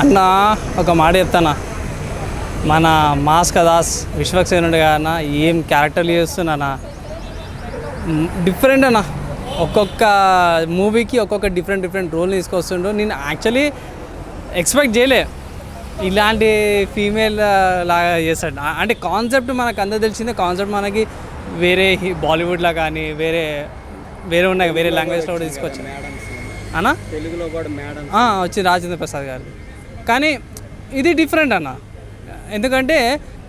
అన్న ఒక మాట చెప్తానా, మన మాస్ కదాస్ విశ్వక్సేనుడు గారన్న ఏం క్యారెక్టర్లు చేస్తున్నా డిఫరెంట్ అన్న. ఒక్కొక్క మూవీకి ఒక్కొక్క డిఫరెంట్ రోల్ తీసుకొస్తుండు. నేను యాక్చువల్లీ ఎక్స్పెక్ట్ చేయలే ఇలాంటి ఫీమేల్ లాగా చేస్తాడు. అంటే కాన్సెప్ట్ మనకు అందరూ తెలిసిందే. కాన్సెప్ట్ మనకి వేరే బాలీవుడ్లో కానీ వేరే ఉన్నాయి, వేరే లాంగ్వేజ్లో కూడా తీసుకొచ్చాను అన్న. తెలుగులో కూడా మేడం వచ్చింది రాజేంద్ర ప్రసాద్ గారు. కానీ ఇది డిఫరెంట్ అన్న. ఎందుకంటే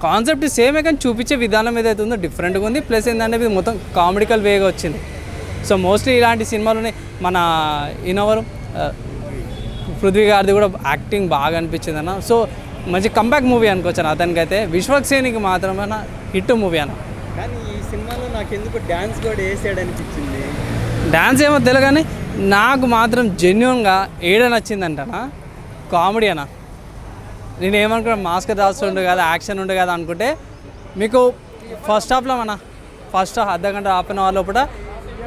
కాన్సెప్ట్ సేమే కానీ చూపించే విధానం ఏదైతే ఉందో డిఫరెంట్గా ఉంది. ప్లస్ ఏంటంటే ఇది మొత్తం కామెడికల్ వేగా వచ్చింది. సో మోస్ట్లీ ఇలాంటి సినిమాలోనే మన ఈయనవరు పృథ్వీ గారిది కూడా యాక్టింగ్ బాగా అనిపించింది అన్న. సో మంచి కంబ్యాక్ మూవీ అనుకోవచ్చు అన్న. అతనికైతే విశ్వక్సేనికి మాత్రమే హిట్ మూవీ అన్న. కానీ ఈ సినిమాలో నాకు ఎందుకు డ్యాన్స్ కూడా వేసాడనిపించింది. డ్యాన్స్ ఏమో తెలియదు కానీ నాకు మాత్రం జెన్యున్గా నచ్చిందంటనా కామెడీ అన్న. నేను ఏమనుకున్నాను మాస్క్ రాస్తుండే కదా, యాక్షన్ ఉండే కదా అనుకుంటే మీకు ఫస్ట్ హాఫ్లో ఫస్ట్ అర్ధగంట హాఫ్ అన్ అవర్ లోపల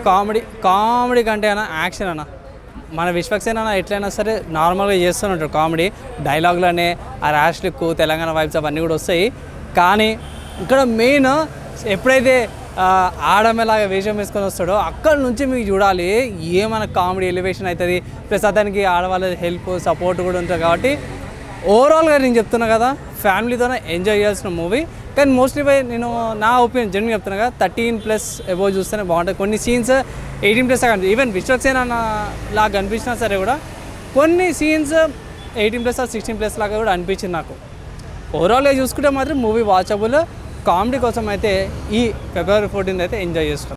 కామెడీ కంటే అన్న యాక్షన్ అన్న. మన విశ్వక్సేన అన్న ఎట్లయినా సరే నార్మల్గా చేస్తూనే కామెడీ డైలాగ్లోనే ఆ ర్యాష్ లుక్ తెలంగాణ వైబ్స్ అవన్నీ కూడా వస్తాయి. కానీ ఇక్కడ మెయిన్ ఎప్పుడైతే ఆడమేలాగా వేషం వేసుకొని వస్తాడో అక్కడ నుంచి మీకు చూడాలి ఏమైనా కామెడీ ఎలివేషన్ అవుతుంది. ప్లస్ అతనికి ఆడవాళ్ళ హెల్ప్ సపోర్ట్ కూడా ఉంటుంది. కాబట్టి ఓవరాల్గా నేను చెప్తున్నా కదా, ఫ్యామిలీతోనే ఎంజాయ్ చేయాల్సిన మూవీ. కానీ మోస్ట్లీ నేను నా ఒపీనియన్ జెన్యున్ చెప్తున్నా కదా, 13+ అబోవ్ చూస్తేనే బాగుంటుంది. కొన్ని సీన్స్ 18+ కనిపిస్తుంది. ఈవెన్ విశ్వక్సేన లాగా కనిపించినా సరే కూడా కొన్ని సీన్స్ 18+ 16+ లాగా కూడా అనిపించింది నాకు. ఓవరాల్గా చూసుకుంటే మాత్రం మూవీ వాచబుల్. కామెడీ కోసం అయితే ఈ February 14th అయితే ఎంజాయ్ చేసుకోవాలి.